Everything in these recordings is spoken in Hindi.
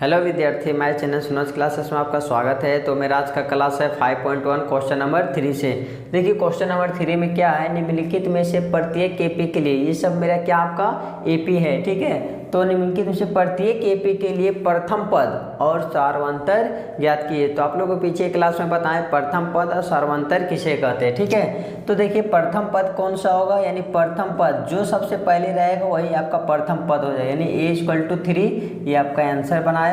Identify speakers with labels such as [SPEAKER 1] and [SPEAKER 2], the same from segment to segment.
[SPEAKER 1] हेलो विद्यार्थी, हमारे चैनल सुनोज क्लासेस में आपका स्वागत है। तो मेरा आज का क्लास है 5.1 क्वेश्चन नंबर 3 से। देखिए क्वेश्चन नंबर 3 में क्या है, निम्नलिखित में से प्रत्येक एपी के लिए, ये सब मेरा क्या आपका एपी है, ठीक है। तो निम्नलिखित में से प्रत्येक एपी के लिए प्रथम पद और सार्वंतर ज्ञात किए। तो आप लोगों को पीछे क्लास में बताएं प्रथम पद और सार्वंतर किसे कहते हैं, ठीक है। तो देखिए प्रथम पद कौन सा होगा, यानी प्रथम पद जो सबसे पहले रहेगा वही आपका प्रथम पद हो जाएगा, यानी a=3 ये आपका आंसर बनाया।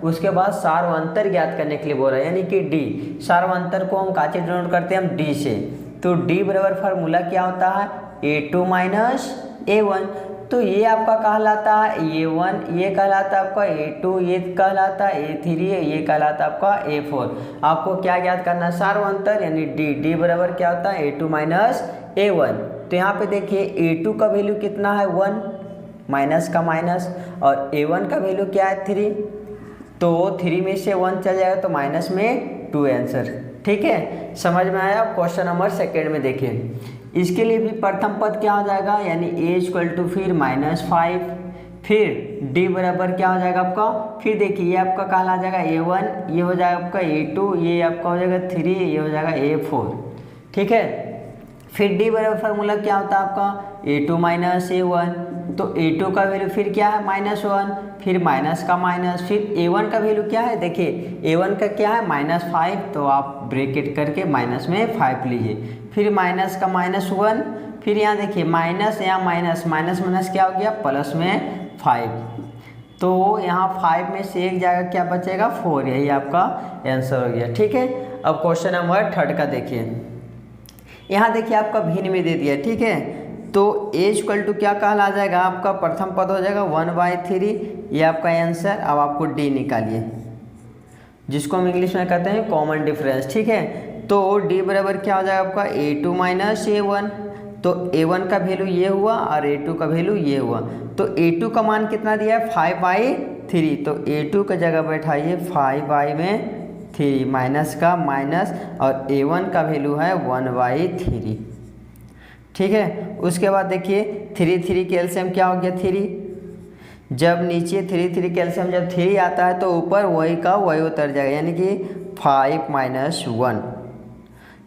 [SPEAKER 1] उसके बाद सार्वंतर ज्ञात करने के लिए बोल रहा है, यानी कि डी। सार्वंतर को हम काचे डिनोट करते हैं, हम डी से। तो डी बराबर फार्मूला क्या होता है, a2 - a1। तो ये आपका कहलाता है a1, ये कहलाता है आपका a2, ये कहलाता है a3, ये कहलाता है आपका a4। आपको क्या ज्ञात करना है, सार्वंतर, यानी डी। डी बराबर क्या होता है, a2 - a1। तो यहाँ पे देखिए a2 का वैल्यू कितना है 1, माइनस का माइनस, और a1 का वैल्यू क्या है 3। तो 3 में से 1 चल जाएगा तो माइनस में 2 आंसर, ठीक है। समझ में आया। क्वेश्चन नंबर 2 में देखिए, इसके लिए भी प्रथम पद क्या हो जाएगा, यानी a फिर -5, फिर d बराबर क्या हो जाएगा आपका, फिर देखिए ये आपका कहला जाएगा a1, ये हो जाएगा आपका a2, ये आपका हो जाएगा 3, ये हो जाएगा a4, ठीक है। फिर d बराबर फार्मूला क्या होता है आपका a2 - a1। तो a2 का वैल्यू फिर क्या है -1, फिर माइनस का माइनस, फिर a1 का वैल्यू क्या है, देखिए a1 का क्या है -5, तो आप ब्रैकेट करके माइनस में 5 लीजिए, फिर माइनस का -1, फिर यहाँ देखिए माइनस, यहाँ माइनस माइनस क्या हो गया, प्लस में 5। तो यहाँ 5 में से एक जगह क्या बचेगा 4, यही आपका आंसर हो गया, ठीक है। अब क्वेश्चन नंबर 3 का देखिए, यहाँ देखिए आपका भिन्न में दे दिया, ठीक है। तो a क्या कहला जाएगा, आपका प्रथम पद हो जाएगा 1/3, ये आपका आंसर। अब आपको d निकालिए, जिसको हम इंग्लिश में कहते हैं कॉमन डिफरेंस, ठीक है। तो d बराबर क्या हो जाएगा आपका a2 - a1। तो a1 का वैल्यू ये हुआ और a2 का वैल्यू ये हुआ। तो a2 का मान कितना दिया है 5/3, तो a2 का जगह बैठाइए 5/3, माइनस का माइनस, और a1 का वैल्यू है 1/3, ठीक है। उसके बाद देखिए 3 के एलसीएम क्या हो गया 3। जब नीचे 3 के एलसीएम जब 3 आता है तो ऊपर वही का वही उतर जाएगा, यानी कि 5 - 1।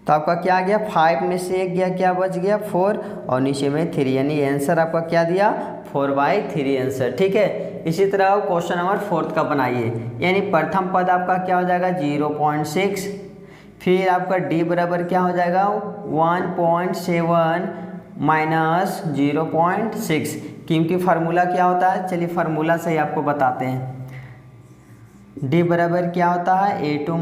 [SPEAKER 1] तो आपका क्या आ गया, 5 में से एक गया, क्या बच गया 4, और नीचे में 3, यानी आंसर आपका क्या दिया 4/3 आंसर, ठीक है। इसी तरह क्वेश्चन नंबर 4 का बनाइए, यानी प्रथम पद आपका क्या हो जाएगा 0.6, फिर आपका d बराबर क्या हो जाएगा 1.7 माइनस 0.6, क्योंकि फार्मूला क्या होता है, चलिए फार्मूला से ही आपको बताते हैं। d बराबर क्या होता है a2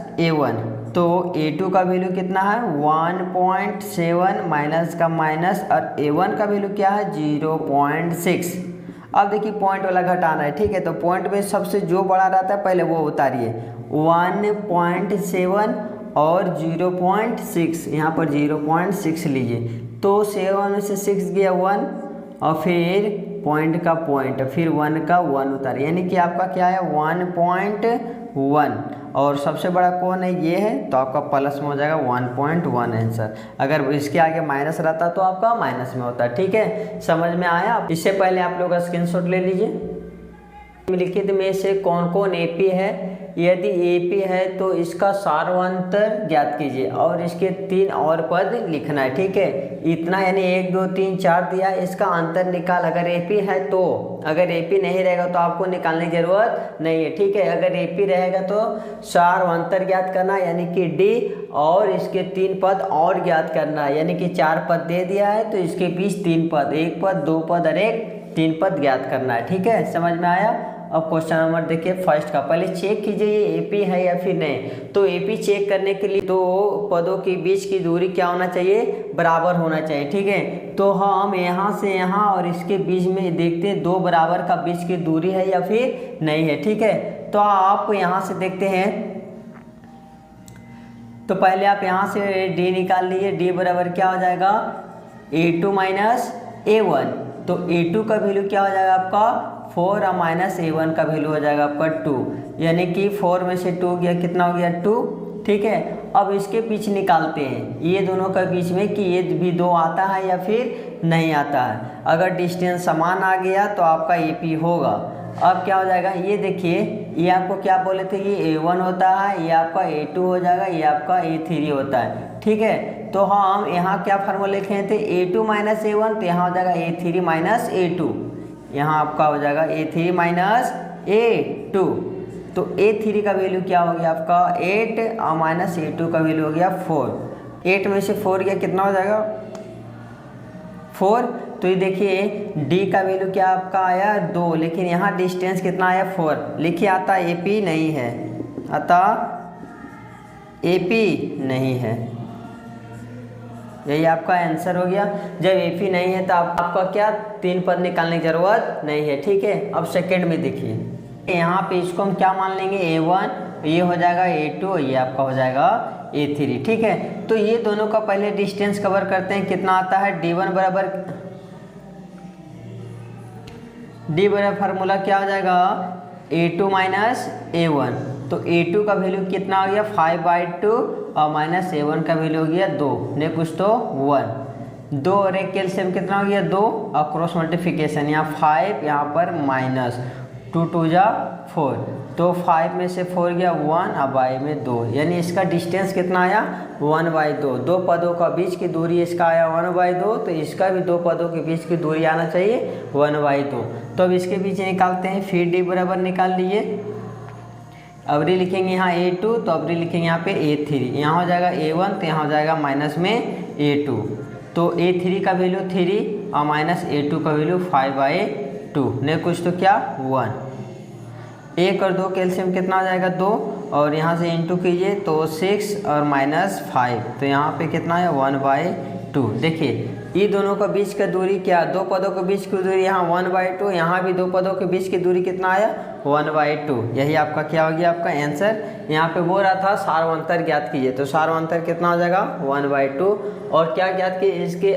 [SPEAKER 1] - a1। तो a2 का वैल्यू कितना है 1.7, माइनस का माइनस, और a1 का वैल्यू क्या है 0.6। अब देखिए पॉइंट वाला घटाना है, ठीक है। तो पॉइंट में सबसे जो बड़ा रहता है पहले वो उतारिए, 1.7 और 0.6, यहाँ पर 0.6 लीजिए। तो 7 में से 6 गया 1, और फिर पॉइंट का पॉइंट, फिर 1 का 1 उतारिए, यानी कि आपका क्या है 1.1, और सबसे बड़ा कौन है ये है, तो आपका प्लस में हो जाएगा 1.1 आंसर। अगर इसके आगे माइनस रहता तो आपका माइनस में होता, ठीक है। समझ में आया। इससे पहले आप लोग स्क्रीनशॉट ले लीजिए। निम्नलिखित में से कौन कौन एपी है, यदि एपी है तो इसका सार्वंतर ज्ञात कीजिए, और इसके 3 और पद लिखना है, ठीक है। इतना यानी 1 2 3 4 दिया, इसका अंतर निकाल अगर एपी है तो। अगर एपी नहीं रहेगा तो आपको निकालने की जरूरत नहीं है, ठीक है। अगर एपी रहेगा तो सार्वंतर ज्ञात करना, यानी कि डी, और इसके 3 पद और ज्ञात करना, यानी कि 4 पद दे दिया है तो इसके बीच 3 पद, 1 पद 2 पद और 3 पद ज्ञात करना है, ठीक है। समझ में आया। अब क्वेश्चन नंबर देखिए फर्स्ट का, पहले चेक कीजिए ये एपी है या फिर नहीं। तो एपी चेक करने के लिए 2 पदों के बीच की दूरी क्या होना चाहिए, बराबर होना चाहिए, ठीक है। तो हम यहाँ से यहाँ और इसके बीच में देखते हैं 2 बराबर का बीच की दूरी है या फिर नहीं है, ठीक है। तो आप यहाँ से देखते हैं, तो पहले आप यहाँ से d निकाल लीजिए। d बराबर क्या हो जाएगा a2 - a1। तो a2 का वैल्यू क्या हो जाएगा आपका 4, और माइनस a1 का वैल्यू हो जाएगा आपका 2, यानी कि 4 में से 2 गया, कितना हो गया 2, ठीक है। अब इसके बीच निकालते हैं, ये दोनों का बीच में कि ये भी 2 आता है या फिर नहीं आता है। अगर डिस्टेंस समान आ गया तो आपका एपी होगा। अब क्या हो जाएगा, ये देखिए ये आपको क्या बोले थे कि A1 होता है, ये आपका A2 हो जाएगा, ये आपका A3 होता है। ठीक है, तो हम यहाँ क्या फार्मूला लिखे थे, A2 माइनस A1, तो यहाँ हो जाएगा A3 माइनस A2, यहाँ आपका हो जाएगा A3 माइनस A2। तो A3 का वैल्यू क्या हो गया आपका 8 और माइनस A2 का वैल्यू हो गया 4। 8 में से 4 गया कितना हो जाएगा 4। तो ये देखिए D का वैल्यू क्या आपका आया 2, लेकिन यहाँ डिस्टेंस कितना आया 4। लिखिए आता AP नहीं है, अतः AP नहीं है, यही आपका आंसर हो गया। जब AP नहीं है तो आपका क्या 3 पद निकालने की जरूरत नहीं है। ठीक है, अब सेकंड में देखिए, यहाँ पे इसको हम क्या मान लेंगे A1, ये हो जाएगा A2, ये आपका हो जाएगा A3। ठीक है, तो ये दोनों का पहले डिस्टेंस कवर करते हैं। कितना आता है D1 बराबर फार्मूला क्या हो जाएगा A2 माइनस A1। तो A2 का वैल्यू कितना हो गया 5/2 और माइनस A1 का वैल्यू हो गया 2, ने कुछ तो 1। 2 और 1 कैल्शियम कितना हो गया 2 और क्रॉस मल्टीप्लिकेशन यहाँ 5, यहाँ पर माइनस 2 2 जा 4, तो 5 में से 4 गया 1 और बाई में 2, यानी इसका डिस्टेंस कितना आया 1/2। दो पदों का बीच की दूरी इसका आया 1/2, तो इसका भी दो पदों के बीच की दूरी आना चाहिए 1/2। तो अब इसके बीच निकालते हैं, फिर D बराबर निकाल लीजिए। अबरी लिखेंगे यहाँ A2, तो अबरी लिखेंगे यहाँ पे A3, यहाँ हो जाएगा A1, तो यहाँ हो जाएगा माइनस में A2। तो A3 का वैल्यू 3 और माइनस A2 का वैल्यू 5/2, ने कुछ तो क्या 1। 1 और 2 कैल्शियम कितना हो जाएगा 2, और यहाँ से इंटू कीजिए तो 6 और माइनस 5, तो यहाँ पे कितना है 1/2। देखिए ये दोनों का बीच का दूरी क्या, दो पदों के बीच की दूरी यहाँ 1/2, यहाँ भी दो पदों के बीच की दूरी कितना आया 1/2। यही आपका क्या हो गया आपका आंसर। यहाँ पे बोल रहा था सार्वंतर ज्ञात कीजिए, तो सार्वंतर कितना हो जाएगा 1/2। और क्या ज्ञात कीजिए इसके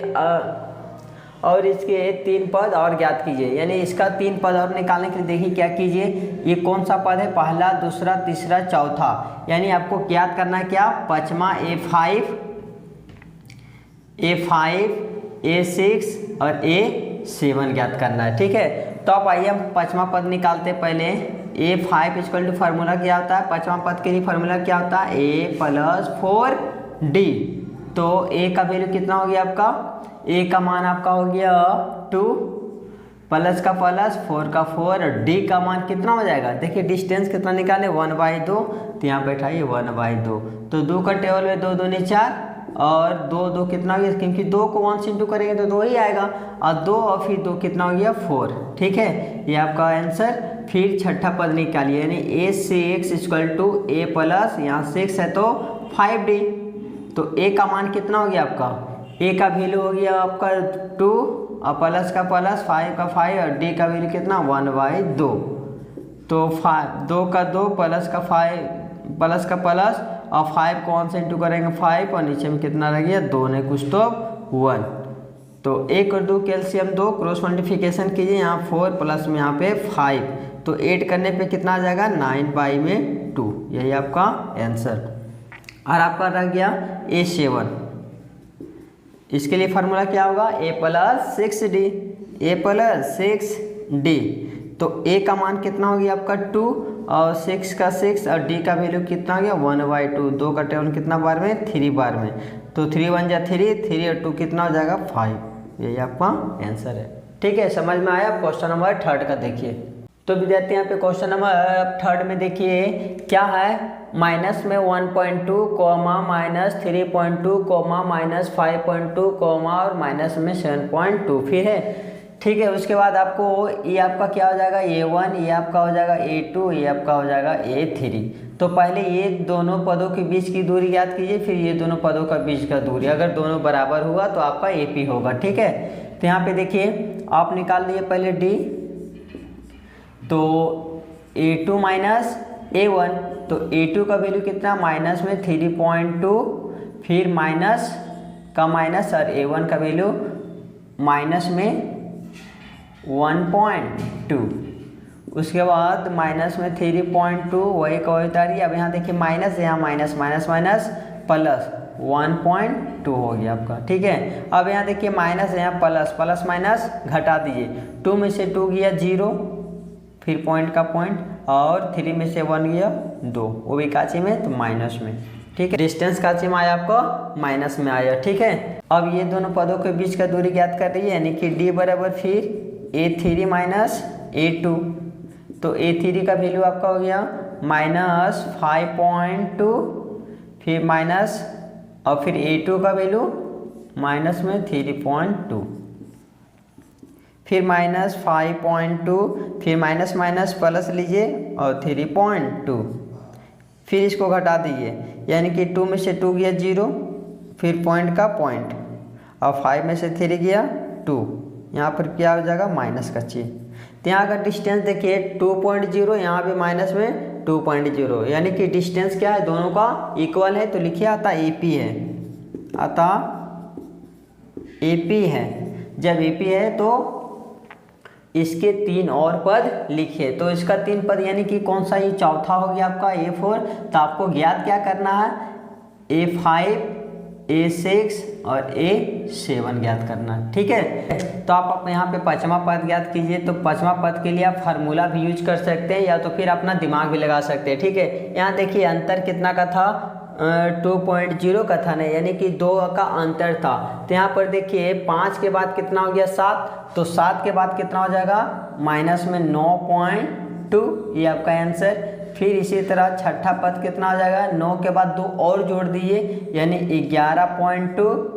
[SPEAKER 1] और इसके 3 पद और ज्ञात कीजिए, यानी इसका 3 पद और निकालने के लिए देखिए क्या कीजिए, ये कौन सा पद है, पहला, दूसरा, तीसरा, चौथा, यानी आपको ज्ञात करना है क्या पचमा A5, A6 और A7 ज्ञात करना है। ठीक है, तो अब आइए हम पचमा पद निकालते हैं। पहले A5 इक्वल टू फार्मूला क्या होता है, पचमा पद के लिए फार्मूला क्या होता है A + 4D। तो A का वैल्यू कितना हो गया आपका, A का मान आपका हो गया 2, प्लस का प्लस 4 का 4, और D का मान कितना हो जाएगा, देखिए डिस्टेंस कितना निकाले 1/2, तो यहाँ बैठाइए 1/2, तो 2 का टेबल में 2 दूनी 4 और 2 2 कितना हो गया, क्योंकि 2 को 1 से इंटू करेंगे तो 2 ही आएगा, और 2 और फिर 2 कितना हो गया 4। ठीक है, ये आपका आंसर। फिर छठा पद निकालिए, यानी A6 = A प्लस, यहाँ 6 है तो 5D। तो A का मान कितना हो गया आपका, A का वैल्यू हो गया आपका 2 और प्लस का प्लस 5 का 5, और D का वैल्यू कितना 1/2। तो 2 का 2 प्लस का 5 प्लस का प्लस और 5 को 1 से इंटू करेंगे 5, और नीचे में कितना रह गया 2, ने कुछ तो 1। तो 1 और 2 कैल्शियम 2, क्रॉस मल्टीप्लिकेशन कीजिए, यहाँ 4 प्लस में यहाँ पे 5, तो 8 करने पे कितना आ जाएगा 9/2। यही आपका आंसर। और आपका रह गया A7, इसके लिए फार्मूला क्या होगा A + 6D, A + 6D। तो A का मान कितना हो गया आपका 2 और 6 का 6, और D का वैल्यू कितना हो गया 1/2। 2 का टेबल कितना बार में 3 बार में, तो 3 1 जा 3, 3 और 2 कितना हो जाएगा 5। यही आपका आंसर है। ठीक है, समझ में आया। क्वेश्चन नंबर 3 का देखिए। तो विद्यार्थी यहाँ पे क्वेश्चन नंबर 3 में देखिए क्या है, माइनस में 1.2 comma minus 3.2 comma minus 5.2 comma और माइनस में 7.2 फिर है। ठीक है, उसके बाद आपको ये आपका क्या हो जाएगा A1, ये आपका हो जाएगा A2, ये आपका हो जाएगा A3। तो पहले ये दोनों पदों के बीच की दूरी ज्ञात कीजिए, फिर ये दोनों पदों का बीच का दूरी, अगर दोनों बराबर हुआ तो आपका AP होगा। ठीक है, तो यहाँ पे देखिए आप निकाल लिए पहले D, तो A2 माइनस A1, तो A2 का वैल्यू कितना माइनस में 3.2, फिर माइनस का माइनस, और A1 का वैल्यू माइनस में 1.2, उसके बाद माइनस में 3.2, वही का वही उतारिए। अब यहाँ देखिए माइनस, यहाँ माइनस माइनस माइनस प्लस 1.2 हो गया आपका। ठीक है, अब यहाँ देखिए माइनस, यहाँ प्लस, प्लस माइनस घटा दीजिए, 2 में से 2 गया 0, फिर पॉइंट का पॉइंट, और 3 में से 1 गया 2, वो भी काची में तो माइनस में। ठीक है, डिस्टेंस काची में आया आपको माइनस में आया। ठीक है, अब ये दोनों पदों के बीच का दूरी ज्ञात कर रही है, यानी कि d बराबर फिर a3 माइनस a2, तो a3 का वैल्यू आपका हो गया -5.2, फिर माइनस और फिर a2 का वैल्यू माइनस में 3.2, फिर -5.2, फिर माइनस माइनस प्लस लीजिए और 3.2, फिर इसको घटा दीजिए, यानी कि 2 में से 2 गया 0, फिर पॉइंट का पॉइंट, और 5 में से 3 गया 2, यहाँ पर क्या हो जाएगा माइनस का चिन्ह। तो यहाँ का डिस्टेंस देखिए 2.0, यहाँ पे माइनस में 2.0, यानी कि डिस्टेंस क्या है, दोनों का इक्वल है, तो लिखिए आता AP है, आता AP है। जब AP है तो इसके 3 और पद लिखिए, तो इसका 3 पद यानी कि कौन सा, ये चौथा हो गया आपका A4, तो आपको ज्ञात क्या करना है, A5, A6 और A7 ज्ञात करना है। ठीक है, तो आप यहाँ पे पांचवा पद ज्ञात कीजिए। तो पांचवा पद के लिए आप फार्मूला भी यूज कर सकते हैं, या तो फिर अपना दिमाग भी लगा सकते हैं। ठीक है, यहाँ देखिए अंतर कितना का था, 2.0 का था ना, यानी कि 2 का अंतर था। तो यहाँ पर देखिए 5 के बाद कितना हो गया 7, तो 7 के बाद कितना हो जाएगा माइनस में 9.2, ये आपका आंसर। फिर इसी तरह छठा पद कितना आ जाएगा, 9 के बाद 2 और जोड़ दिए, यानी 11.2,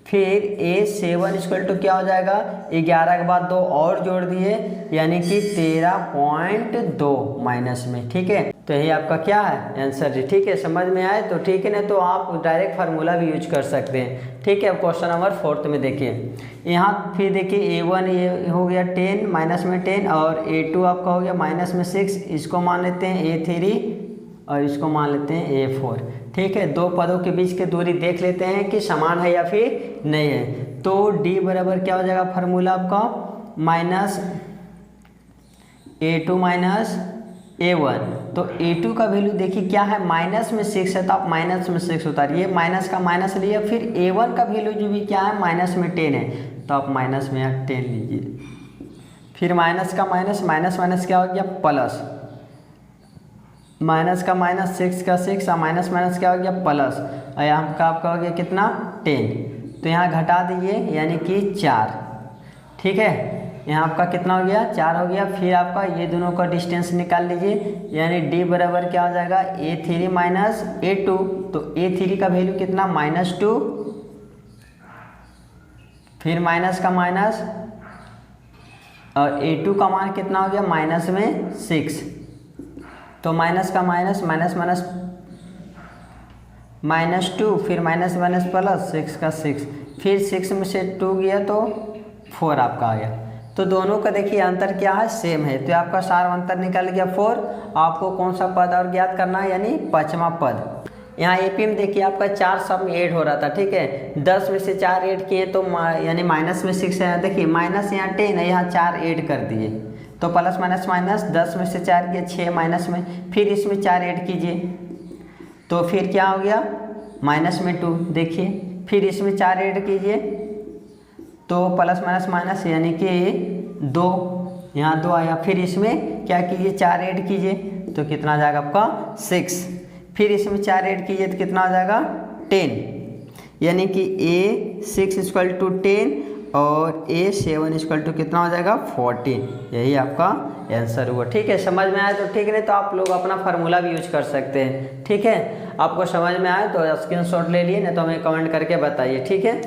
[SPEAKER 1] फिर A7 इक्वल टू क्या हो जाएगा, 11 के बाद 2 और जोड़ दिए, यानी कि 13.2 माइनस में। ठीक है, तो यही आपका क्या है आंसर जी। ठीक है, समझ में आए तो ठीक है, नहीं तो आप डायरेक्ट फार्मूला भी यूज कर सकते हैं। ठीक है, अब क्वेश्चन नंबर 4 में देखिए, यहाँ फिर देखिए A1 ये हो गया 10 माइनस में 10, और A2 आपका हो गया माइनस में 6, इसको मान लेते हैं A3 और इसको मान लेते हैं A4। ठीक है, दो पदों के बीच की दूरी देख लेते हैं कि समान है या फिर नहीं है। तो D बराबर क्या हो जाएगा फार्मूला आपका, माइनस A2 माइनस A1। तो A2 का वैल्यू देखिए क्या है, माइनस में 6 है, तो आप माइनस में 6 उतारिए, माइनस का माइनस लिए। फिर A1 का वैल्यू जो भी क्या है माइनस में 10 है, तो आप माइनस में 10 लीजिए। फिर माइनस का माइनस, माइनस माइनस क्या हो गया प्लस, माइनस का माइनस, 6 का 6, और माइनस माइनस क्या हो गया प्लस, और यहाँ का आपका हो गया कितना 10, तो यहाँ घटा दीजिए यानी कि 4। ठीक है, यहाँ आपका कितना हो गया 4 हो गया। फिर आपका ये दोनों का डिस्टेंस निकाल लीजिए, यानी D बराबर क्या हो जाएगा A3 माइनस A2। तो A3 का वैल्यू कितना -2, फिर माइनस का माइनस, और A2 का मान कितना हो गया माइनस में 6। तो माइनस का माइनस, माइनस माइनस -2, फिर माइनस माइनस प्लस, 6 का 6, फिर 6 में से 2 गया तो 4 आपका आ गया। तो दोनों का देखिए अंतर क्या है सेम है, तो आपका सारा अंतर निकल गया 4। आपको कौन सा पद और ज्ञात करना है, यानी पांचवा पद। यहाँ AP में देखिए आपका 4 सब में ऐड हो रहा था। ठीक है, 10 में से 4 ऐड किए तो यानी माइनस में 6 है, देखिए माइनस यहाँ 10 है, यहाँ 4 ऐड कर दिए, तो प्लस माइनस माइनस, 10 में से 4 किए 6 माइनस में, फिर इसमें 4 ऐड कीजिए, तो फिर क्या हो गया माइनस में 2। देखिए फिर इसमें 4 ऐड कीजिए, तो प्लस माइनस माइनस यानी कि 2, यहाँ 2 आया। फिर इसमें क्या कीजिए 4 ऐड कीजिए, तो कितना आ जाएगा आपका 6। फिर इसमें 4 ऐड कीजिए तो कितना आ जाएगा 10, यानी कि A6 इक्वल टू 10 और A7 इक्वल टू कितना हो जाएगा 14। यही आपका आंसर हुआ। ठीक है, समझ में आया तो ठीक है, नहीं तो आप लोग अपना फार्मूला भी यूज कर सकते हैं। ठीक है, आपको समझ में आया तो स्क्रीनशॉट ले लिए, नहीं तो हमें कमेंट करके बताइए। ठीक है।